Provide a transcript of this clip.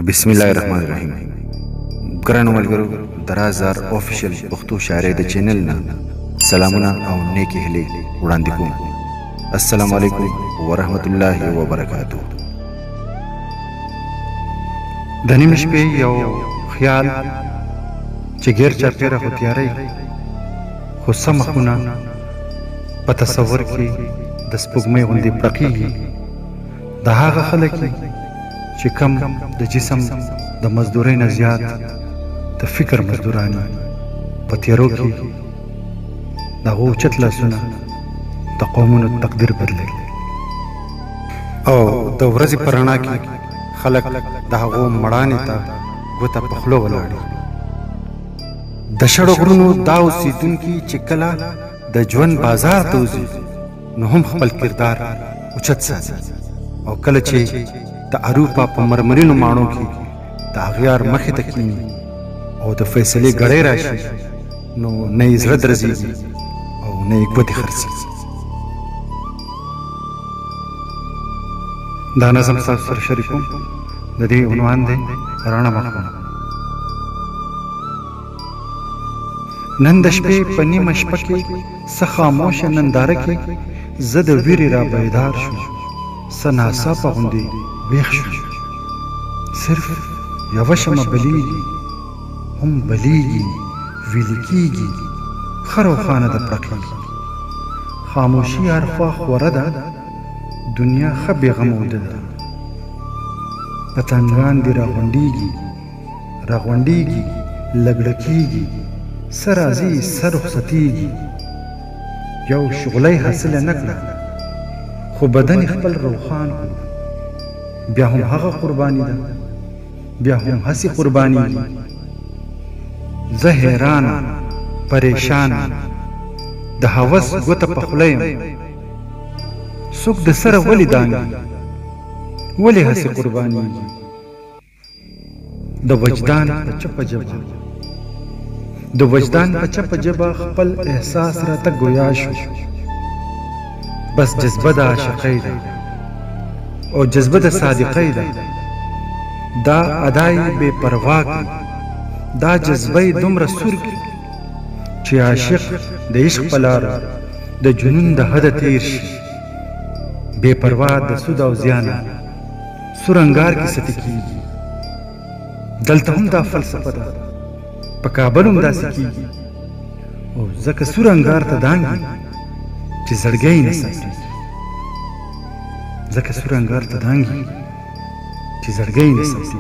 बिस्मिल्लाहिर्रहमानिर्रहीम। ګرانو ملګرو، د رازدار آفیشل پښتو شاعرۍ د چینل نه سلامونه او نیکې هیلې وړاندې کوم. السلام علیکم ورحمت الله وبرکاتو. د نیمې شپې یو خیال چې ګیر چاپېره هوښیارۍ خو سمه خونه په تصور کې د سپوږمۍ غوندې پړقېږي. د هغه خلک چې کم د جسم د مزدورۍ نه زیات د فکر مزدوراني په تیارو کې د هغو اوچت لاسونه د قومونو تقدیر بدلوي، او د ورځې په رڼا کې خلک د هغو مړانې ته ګوته په خوله ولاړي. د شړو غرونو دا اوسېدونکي چې کله د ژوند بازار ته وځي نو هم خپل کردار اوچت ساتي، او کله چې د اروپا په مرمرینو ماڼو کې د اغیار مخې ته کښېني او د فیصلې ګړۍ راشي نو نه یې زړه درزېږي او نه یې ګوتې خرڅېږي. دا نظم ستاسو سره شریکوم. د دې عنوان دی رڼه مخونه. نن د شپې په نیمه شپه کې څه خاموشه ننداره کې زه د ویرې را بیدار شوم، څه ناڅاپه غوندې ویښ شوم. صرف یوه شمه بلیږي، هم بلیږي، ویلې کېږي، ښه روښانه ده پړقېږي. خاموشي هرخوا خوره ده، دنیا ښه بېغمه وده ده. پتنګان دې راغونډېږي راغونډېږي، لګړه کېږي، څه راځي څه رخصتېږي. یو شغلۍ حاصله نه کړه خو بدن یې خپل روښان کړو، بیا هم هغه قرباني ده، بیا هم هسې قرباني. زه حیران پریشان د هوس ګوته په خوله یم، څوک د سره ولې دانګي، ولې هسې قربانېږي. د وجدان په چپه ژبه د وجدان په چپه ژبه خپل احساس راته ګویا شو. بس جذبه د عاشقۍ ده او جذبه د صادقۍ ده، دا ادای بې پروا کړي، دا جذبه یې دومره سور کړي چې عاشق د عشق په لاره د جنون د حده تیر شي. بې پروا د سود او زیانه سور انګار کې ستې کېږي. دلته هم دا فلسفه ده، په کابل هم داسې کېږي، او ځکه سور انګار ته دانګي چې زړګی نه ساتي، ځکه سور انګار ته دانګي چې زړګی نه ساتي.